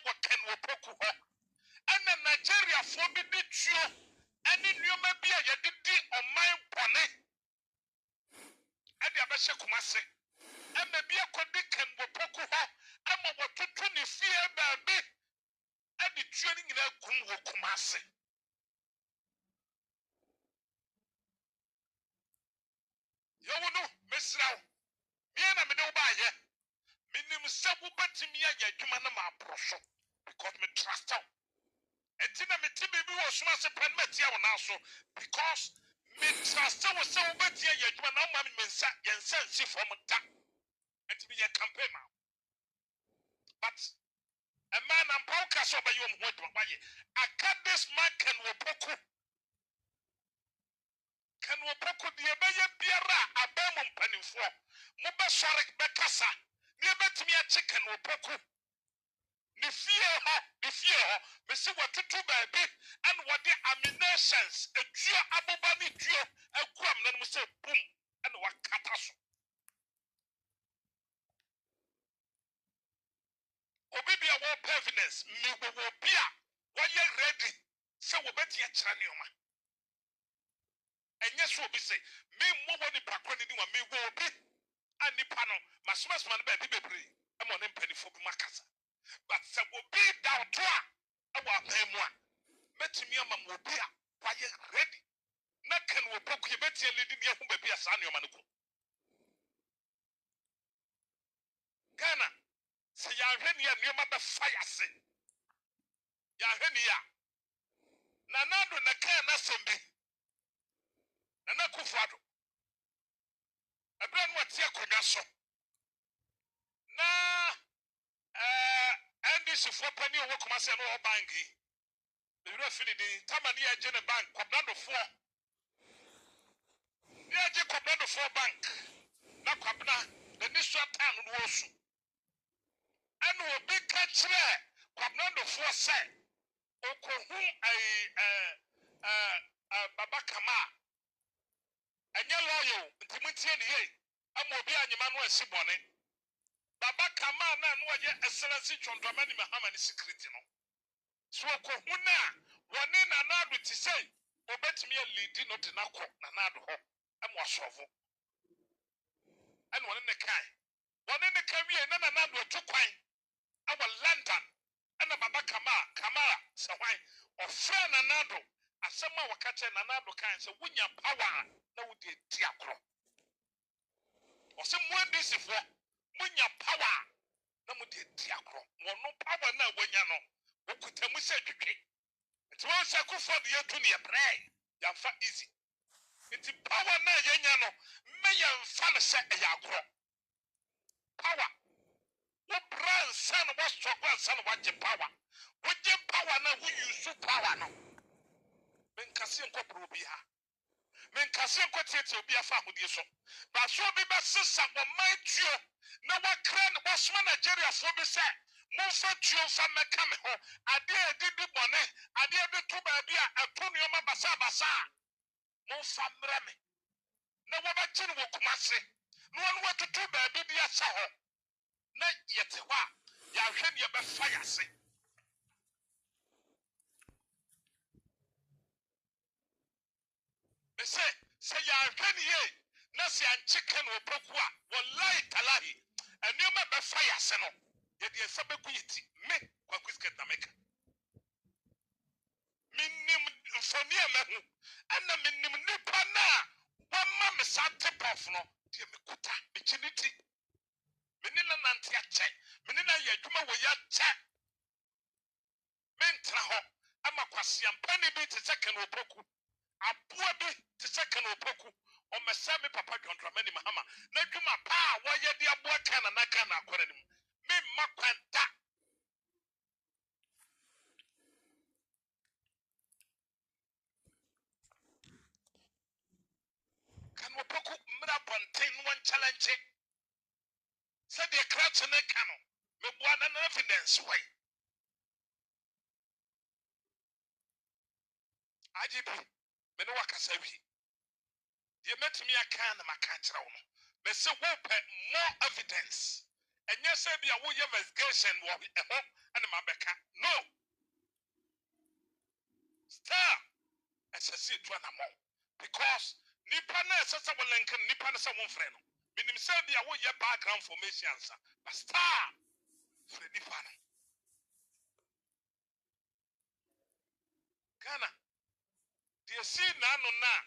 wakan wopoku ho ana Nigeria fo bi di tuo ani nneoma bi a yɛdedi ɔman bɔne ade abɛhyɛ Kumasi ama bi akɔdi kan wopoku ho ama wɔtoto ne fie baabi ade tuo ne nyina gum wɔ Kumasi yɛwo no mesraw me na me de wo baayɛ minim sɛ wobatumi ayɛ adwuma no ma aporɔso because me trust out enti na me ti bibi wɔ soma se pɛ ma tia wo na so because me trust wo sɛ wobati ayɛ adwuma na woma me mensa yɛnsa nsi fam da enti me yɛ campaign ma but a man and pauka so ba yom ho adwuma bayɛ aka this man can wopoku deɛ bɛyɛ biara abamu mpanimfoɔ mo bɛsɔre bɛkasa ne bɛtumi akye kan wopoku ne fie hɔ mesi wɔtoto baabi and wɔde ammunitions aduo aboba ne duo aguam na no sɛ boom and wakata so obi bia wɔ evidence me wo bia wɔyɛ ready sɛ wɔbɛti akyerɛ nneɔma ɛnyɛ so obi sɛ me mmɔ wɔ nipa koro ne wa me wo obi a nipa no masomasoma no baabi bebree ɛma ɔne mpanimfoɔ bi makasa but sɛ obi da ɔto a ɛwɔ apan mu a mɛtumi ama mo obi a wɔyɛ ready na kan wɔ poku yɛbɛti alidi ne ɛho baabi a saa nneɔma no kɔ Ghana sɛ yɛahwɛ ne a nneɔma bɛfa yɛase yɛahwɛ ne a nanado na kaa n'asɛm bi Nana Kufuado ɛberɛ no wɔte akonnwa so na NDC for penny or Kumasi no bank yi bɛwura afini din tama ne yɛgye ne bank kwabnadofoɔ ne yɛgye kwabnadofoɔ bank na kwabna n'ani so atan no wɔ su ɛna obi ka kyerɛ kwabnadofoɔ sɛ okohu baba kama ɛnyɛ lɔyɛ ntimuntie ne yɛ ama obi anyima no asi bɔne baba kama na no wɔyɛ excellency chondramani mahamani security no so okohu na wɔne nanado ti sɛ obetumi alidi no de nakɔ nanado hɔ ama asɔfo ɛna wɔne ne kan wie na nanado atu kwan ɛwɔ London ɛna baba kama sɛ hwan ɔfrɛ nanado asɛm a wɔka kyerɛ nanado kan sɛ wonya power na wode di akorɔ ɔsɛ mo andisifoɔ monya power na mode di akorɔ wɔno power na wɔnya no wɔkuta mu sɛ twitwe nti wɔn sɛ Kufuado de yɛtu ne yɛbrɛ yɛmfa easy nti power na yɛnya no mmɛ yɛmfa no sɛ ɛyɛ akorɔ power wo brand san was struggle san wagye power wogye power na wo use power no menkase nkɔpro bi ha menkase nkɔtiete obi afa ahodie so ba so bi bɛsesa wɔman tuo na wakra ne wɔsoma Nigeria fo bi sɛ momfa tuo fa mɛka me ho ade a ɛdidi bɔne ade a ɛbɛto baabi a ɛto nneɔma basabasa a momfa mmerɛ me na wɔbɛgye no wɔ Kumasi na wɔne wɔtoto baabi bi ahyɛ hɔ na yɛte hɔ a yɛahwɛ ne yɛbɛfa yɛase sɛ yɛahwɛ ne yɛ na sɛ yɛankyeka no wɔpoku a wallahi talahi nneɔma bɛfa yɛase no yɛde ɛsa bɛgu yɛ ti me kwakusket na meka menim mfoni a mahu ɛna menim nipa no a wɔma me saa tip-off no deɛ mekuta mekyi ne ti mene na nante akyɛ mene na yɛ adwuma wɔ yɛ akyɛ mentena hɔ ama kwaseampani bi te sɛ kan wɔpoku aboa bi te sɛ kan wɔpoku ɔmɛsɛ me papa Dwondramani Mahama na adwuma paa wɔyɛ de aboa ka na naka na akɔra ne mu memma kwanta kan wɔpoku mmra bɔnten no wɔnkyɛlɛnkye sɛdeɛ krakye ne ka no meboa na na evidence wɔi agyebi me ne wakasa wi deɛ mɛtumi aka na maka kyerɛ wo no mɛsɛ wopɛ more evidence And yes, be a wood investigation will be a hope and my becca. No. Star as I see to an amount. Because Nipana says I will link Nipana someone friend. Meaning say be a wood your background formation, sir. But star for Nipana. Ghana. Do you see none on now?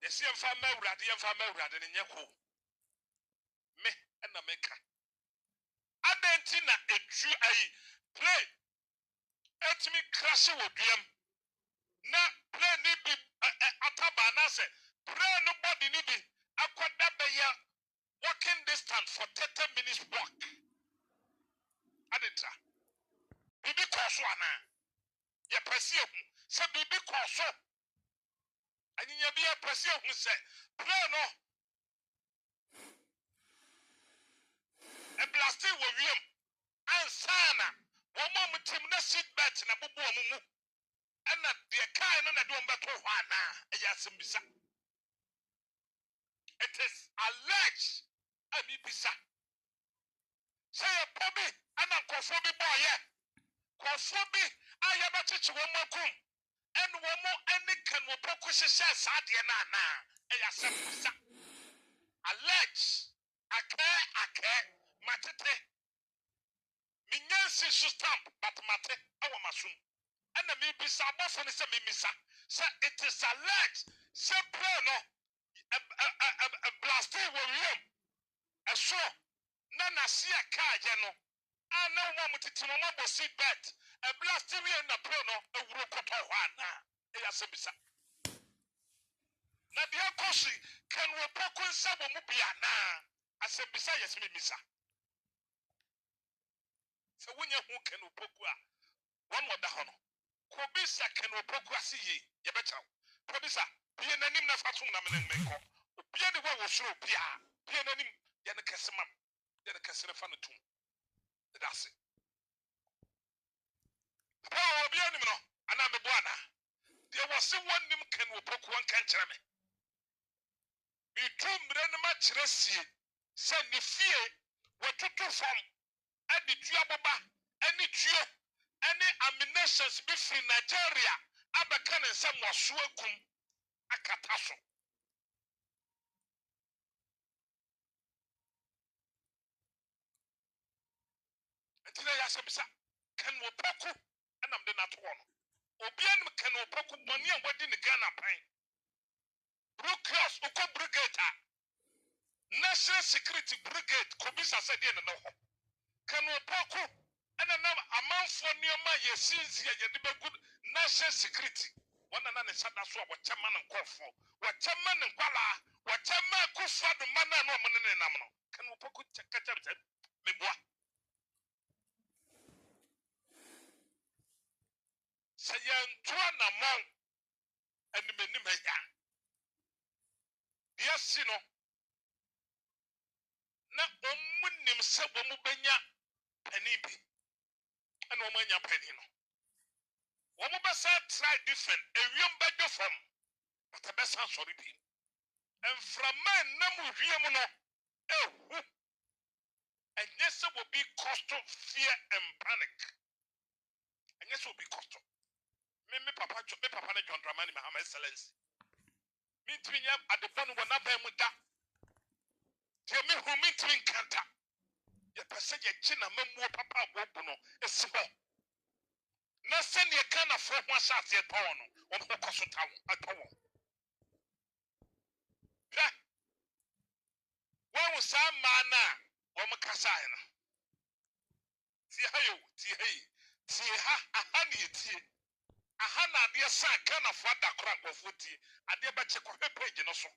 You see a family rather than Yako. Me and America. Adentina a true play. Let me crash with them. Na play ni bi atabana say pray nobody ni bi akwada be ya walking distance for 30 minutes walk. Adenta. Bibi koso ana. Ye pese hu. Say bibi koso. Anyinya bi ye pese hu say pray no. E blasting wo wiem. Ansana. Wo mo mutim na seat belt na bubu omumu. Ena de kai no na de on beto ho ana. E ya simbisa. It is alleged. Abibisa. Say a pobi and a cofobi boy. Cofobi, I have a church woman kum. And woman any can will procus Sadiana. Ayasabisa. Alleged. Ake, matete. Minyansi stamp, but mate, our masum. And the mibisa, both on the mimisa. Say it is alleged. Say plano. A blasting will you. A show. Nana see a car, Jano. I know one with the mama seat bet. A blasting in the prono, a rocoto one. Ayasabisa. Nadia Koshi can we pokun sabo mubiana. Asabisa yes me misa. So when you who can pokua one more dahono. Kobisa can we pokua see ye. Yabecha. Kobisa, be an anim na fatum na meneko. Be the way was show pia. Be an anim yanakasimam. Yanakasinafanutum. That's it. Oh, be animal. And I'm a buana. There was someone nim can we poke one cancer me. You told me much resi. Send the fear. What to do from any triababa, any trio, any ammunitions between Nigeria, Abakan and some was swakum akataso. And today I said, can we poku? And I'm the not one. Obian can we poku money and what in the Ghana pine. Blue Cross, Uko Brigade. National Security Brigade, Kobisa said, no. Can we poku? And another amount for near my years, you good national security. One another said that's what Chairman and call for. What Chairman and Kuala, what Chairman could for the man and woman in Amno. Can we poku catch up? Meboa. Say, young Tuan among and the Menimaya. Yes, you know. Na omunim se bomu benya pani bi and omanya pani no womu besa try different ewiem badwo from but besa sorry bi and from man na mu wiem no ehu and yes will be cost of fear and panic and yes will be cost me papa na John Dramani Mahama excellence me twinya at the phone when na ba mu da te me hu me twin kanta ye pese ye china mamuo papa abobuno esiho na sen ye kana fo ho asase eton no wo mo koso tawo atowo ya wo sa mana wo mo kasa ina ti hayo ti ha aha ne ti aha na de sa kana fo da kora nkofo ti ade ba che ko page no so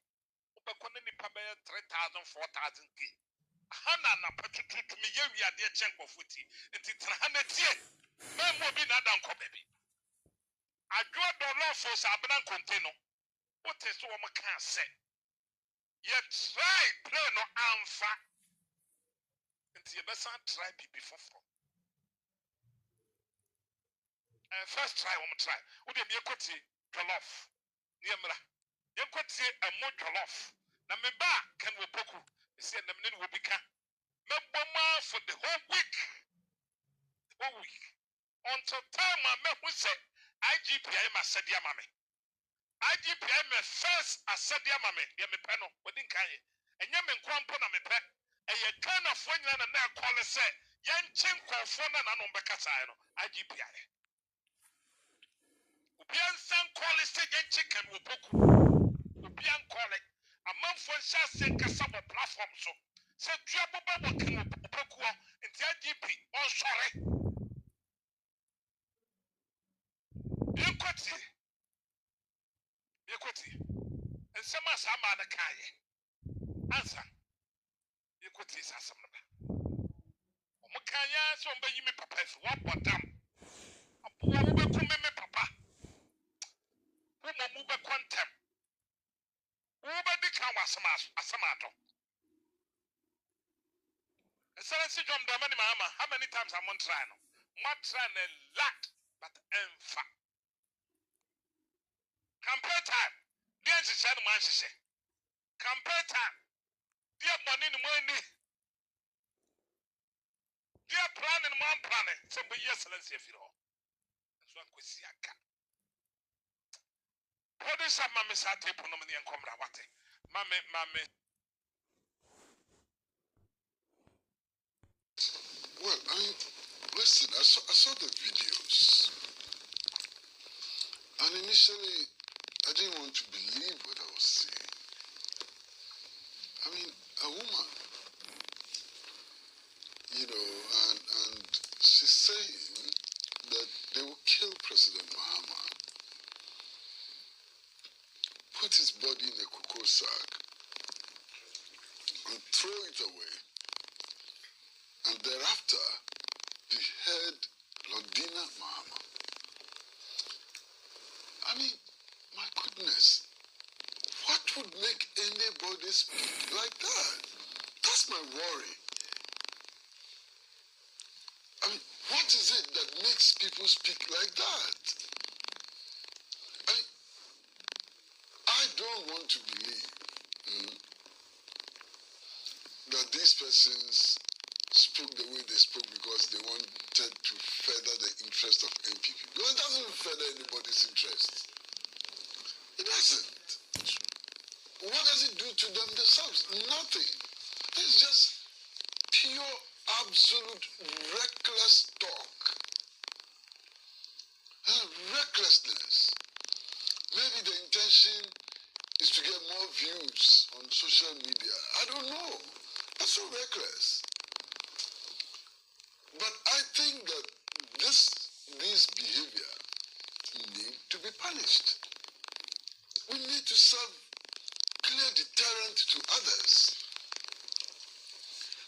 wo be ko ne nipa be 3000 4000 k Hana na patutu me ye wi ade chenko futi nti trana tie memo bi na dan ko baby adwo do lo fo sa abna container what is so mo kan say ye try play no amfa nti ye besa try bi foforo first try we try wo de me ekoti jollof ni emra ye ekoti emo jollof na me ba kan wo poku se na me ne wo bi ka Meboma for the whole week. Whole week. Until time who said IGPI ma said ya mame. IGPI me first I said ya mame. Ya me peno. Wadin kanye. And ya men kwampo na me pe. And ye kind of when you na call it say. Yan chin kwafona na nombekasa no. IGPI. Ubian san call it say yan chicken wupoku. Ubian call it. A month for shall say kasaba platform so. Say trouble working wupoku. And the IGP on sorry. Yekoti. And some as I'm on the kaye. Answer. Yekoti is some of them. Omukanya, so you me papa, what but them. A poor woman come me papa. Who move a quantum. Who by the cow as a samato. And so I see John Damani Mama, how many times I'm on trial? What trying a lot, but enfa. Compare time. The answer said, man, she said. Compare time. Dear money in the money. Dear planning, one planning. So be yes, let's see if you know. That's one question. What is a mammy sat upon me and come rawate? Mammy. Well, I mean, listen, I saw the videos. And initially, I didn't want to believe what I was seeing. I mean, a woman, you know, and she's saying that they will kill President Mahama, put his body in a cocoa sack, and throw it away, and thereafter behead Lordina Mahama. I mean, my goodness, what would make anybody speak like that? That's my worry. I mean, what is it that makes people speak like that? I don't want to believe that these persons spoke the way they spoke because they wanted to further the interest of NPP. Because it doesn't further anybody's interest. It doesn't. What does it do to them themselves? Nothing. It's just pure, absolute, reckless talk. Recklessness. Maybe the intention is to get more views on social media. I don't know. That's so reckless. But I think that this behavior need to be punished. We need to serve clear deterrent to others.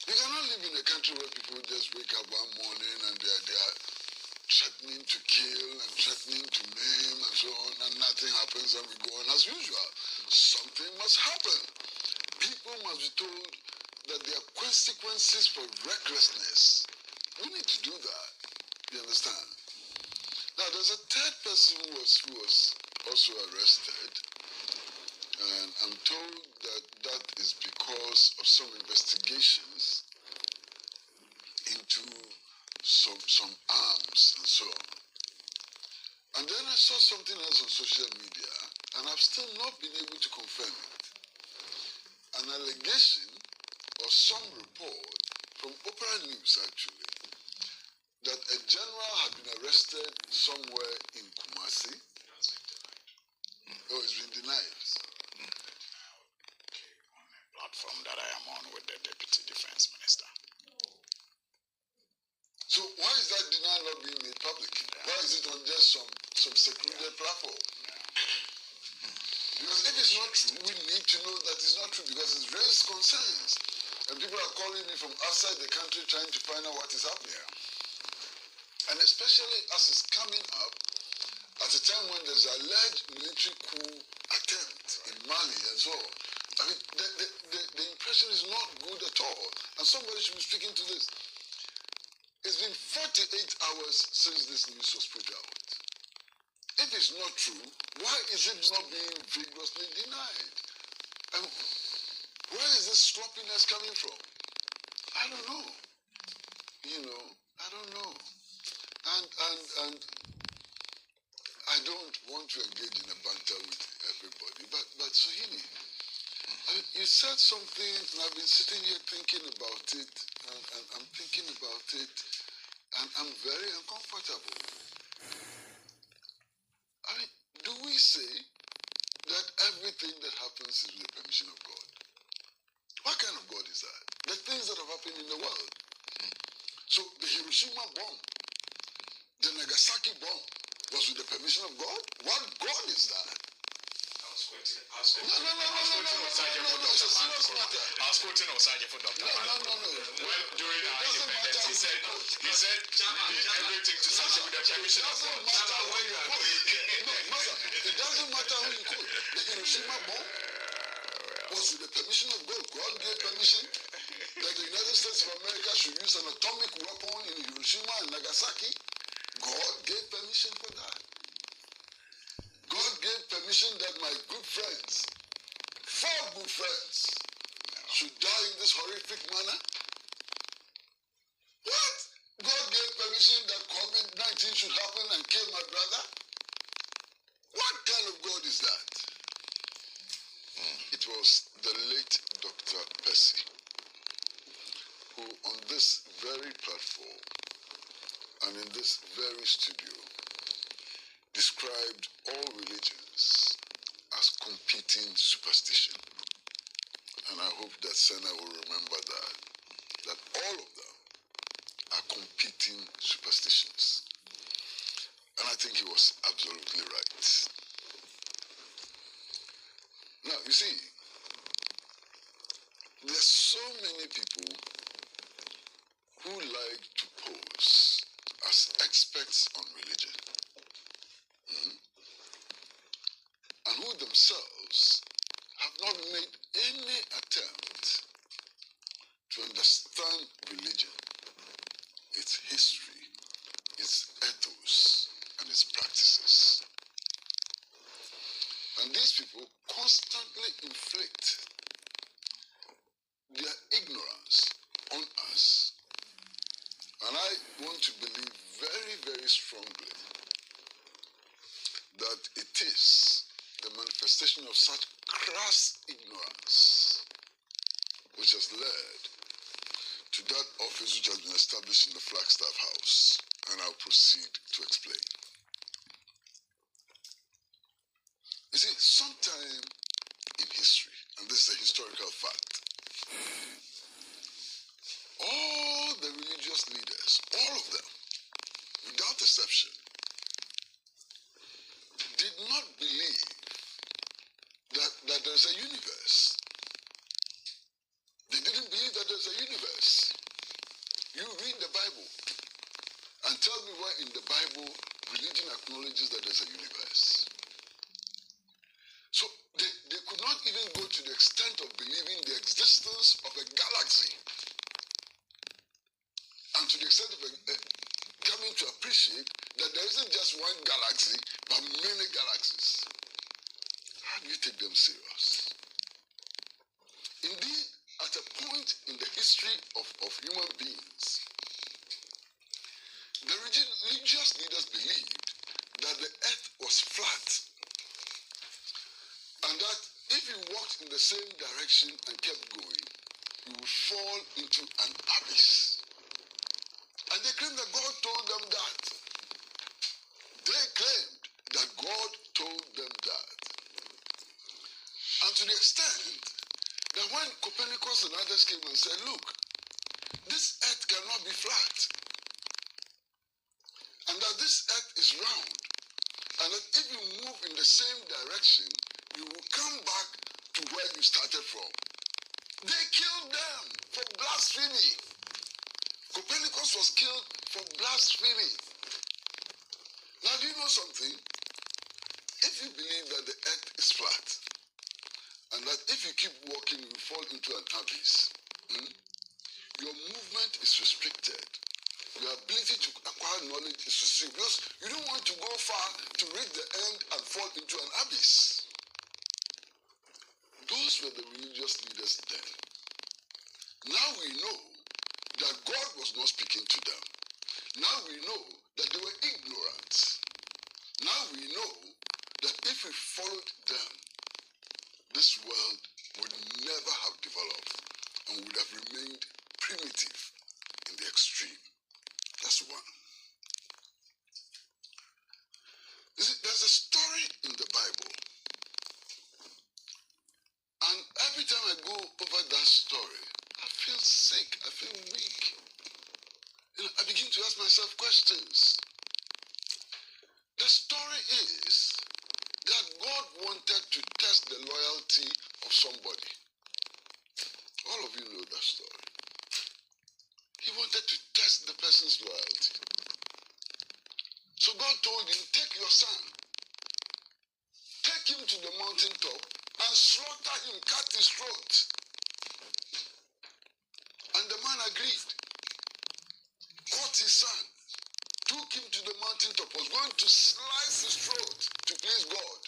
We cannot live in a country where people just wake up one morning and they are threatening to kill and threatening to maim and so on, and nothing happens and we go on as usual. Something must happen. People must be told that there are consequences for recklessness. We need to do that. You understand? Now, there's a third person who was also arrested, and I'm told that is because of some investigations into some arms and so on. And then I saw something else on social media, and I've still not been able to confirm it. An allegation or some report from Opera News, actually, that a general had been arrested somewhere in Kumasi. Oh, it's been denied. On a platform that I am on with the Deputy Defense Minister. So why is that denial not being made public? Why is it on just some secluded platform? Because if it's not true, we need to know that it's not true because it's raised concerns. And people are calling me from outside the country trying to find out what is happening. And especially as it's coming up at a time when there's alleged military coup attempt in Mali and so on. I mean, the impression is not good at all. And somebody should be speaking to this. It's been 48 hours since this news was put out. If it's not true, why is it not being vigorously denied? And where is this sloppiness coming from? I I don't know. I don't know. And I don't want to engage in a banter with everybody, but Sohini, you said something, and I've been sitting here thinking about it, and I'm thinking about it, and I'm very uncomfortable. Do we say that everything that happens is with the permission of God? What kind of God is that? The things that have happened in the world. So the Hiroshima bomb, the Nagasaki bomb, was with the permission of God? What God is that? No, it's a serious matter. I was quoting Osage for Dr. No. Well, during our independence, he said, everything to such with the permission of God. It doesn't matter who you quote. The Hiroshima bomb was with the permission of God. God gave permission that the United States of America should use an atomic weapon in Hiroshima and Nagasaki. God gave permission for that. God gave permission that my good friends, 4 good friends, should die in this horrific manner. What? God gave permission that COVID-19 should happen and kill my brother? What kind of God is that? It was the late Dr. Percy who, on this very platform and in this very studio, described all religions as competing superstition. And I hope that Senna will remember that all of them are competing superstitions. And I think he was absolutely right. Now, you see, there's so many people who like to pose as experts on religion. And who themselves have not made any attempt to understand religion, its history, its ethos, and its practices. And these people constantly inflict their ignorance on us. And I want to believe very, very strongly that it is the manifestation of such crass ignorance which has led to that office which has been established in the Flagstaff House. And I'll proceed to explain. You see, sometime in history, and this is a historical fact, all the religious leaders, all of them, without exception, did not believe that there's a universe. They didn't believe that there's a universe. You read the Bible and tell me where in the Bible religion acknowledges that there's a universe. So they could not even go to the extent of believing the existence of a galaxy. And to the extent of coming to appreciate that there isn't just one galaxy, but many galaxies. How do you take them serious? Indeed, at a point in the history of human beings, the religious leaders believed that the earth was flat, and that if you walked in the same direction and kept going, you would fall into an abyss. And they claimed that God told them that. They claimed that God told them that. And to the extent that when Copernicus and others came and said, look, this earth cannot be flat, and that this earth is round, and that if you move in the same direction, you will come back to where you started from. They killed them for blasphemy. Copernicus was killed for blasphemy. Now, do you know something? If you believe that the earth is flat, and that if you keep walking, you fall into an abyss, your movement is restricted. Your ability to acquire knowledge is restricted because you don't want to go far to reach the end and fall into an abyss. Those were the religious leaders then. Now we know that God was not speaking to them. Now we know that they were ignorant. Now we know that if we followed them, this world would never have developed and would have remained primitive in the extreme. That's one. You see, there's a story in the Bible, and every time I go over that story, I feel sick, I feel weak. I begin to ask myself questions. The story is that God wanted to test the loyalty of somebody. All of you know that story. He wanted to test the person's loyalty. So God told him, take your son, take him to the mountaintop and slaughter him, cut his throat. And the man agreed. Caught his son, took him to the mountaintop, was going to slice his throat to please God.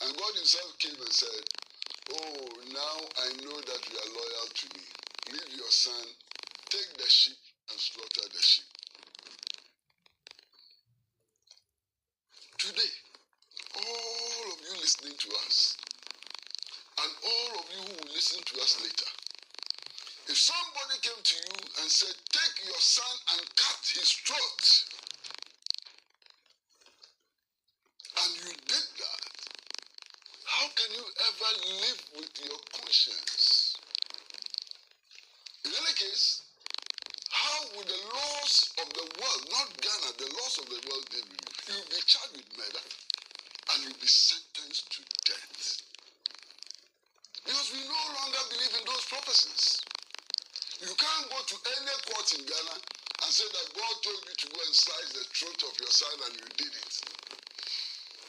And God himself came and said, oh, now I know that you are loyal to me. Leave your son, take the sheep and slaughter the sheep. Today, all of you listening to us, and all of you who will listen to us later, if somebody came to you and said, take your son and cut his throat, and you did that, how can you ever live with your conscience? In any case, how would the laws of the world, not Ghana, the laws of the world deal with you? You'll be charged with murder, and you'll be sentenced to death. Because we no longer believe in those prophecies. You can't go to any court in Ghana and say that God told you to go and slice the throat of your son and you did it.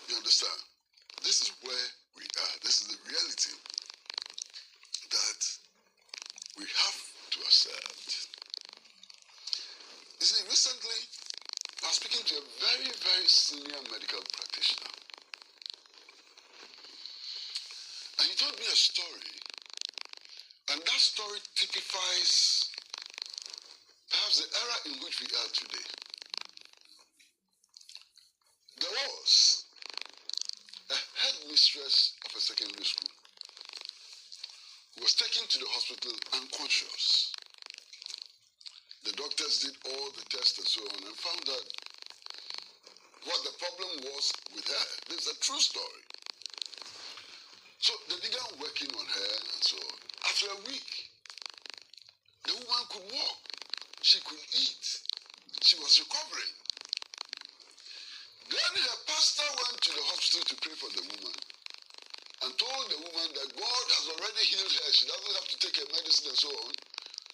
You understand? This is where we are. This is the reality that we have to accept. You see, recently, I was speaking to a very, very senior medical practitioner. And he told me a story. And that story typifies perhaps the era in which we are today. There was a headmistress of a secondary school who was taken to the hospital unconscious. The doctors did all the tests and so on and found out what the problem was with her. This is a true story. So they began working on her and so on. After a week, the woman could walk. She could eat. She was recovering. Then her pastor went to the hospital to pray for the woman and told the woman that God has already healed her. She doesn't have to take her medicine and so on.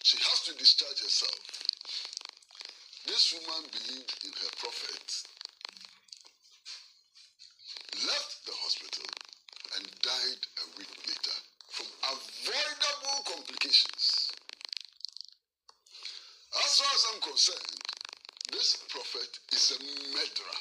She has to discharge herself. This woman believed in her prophet, left the hospital, and died a week later from avoidable complications. As far as I'm concerned, this prophet is a murderer.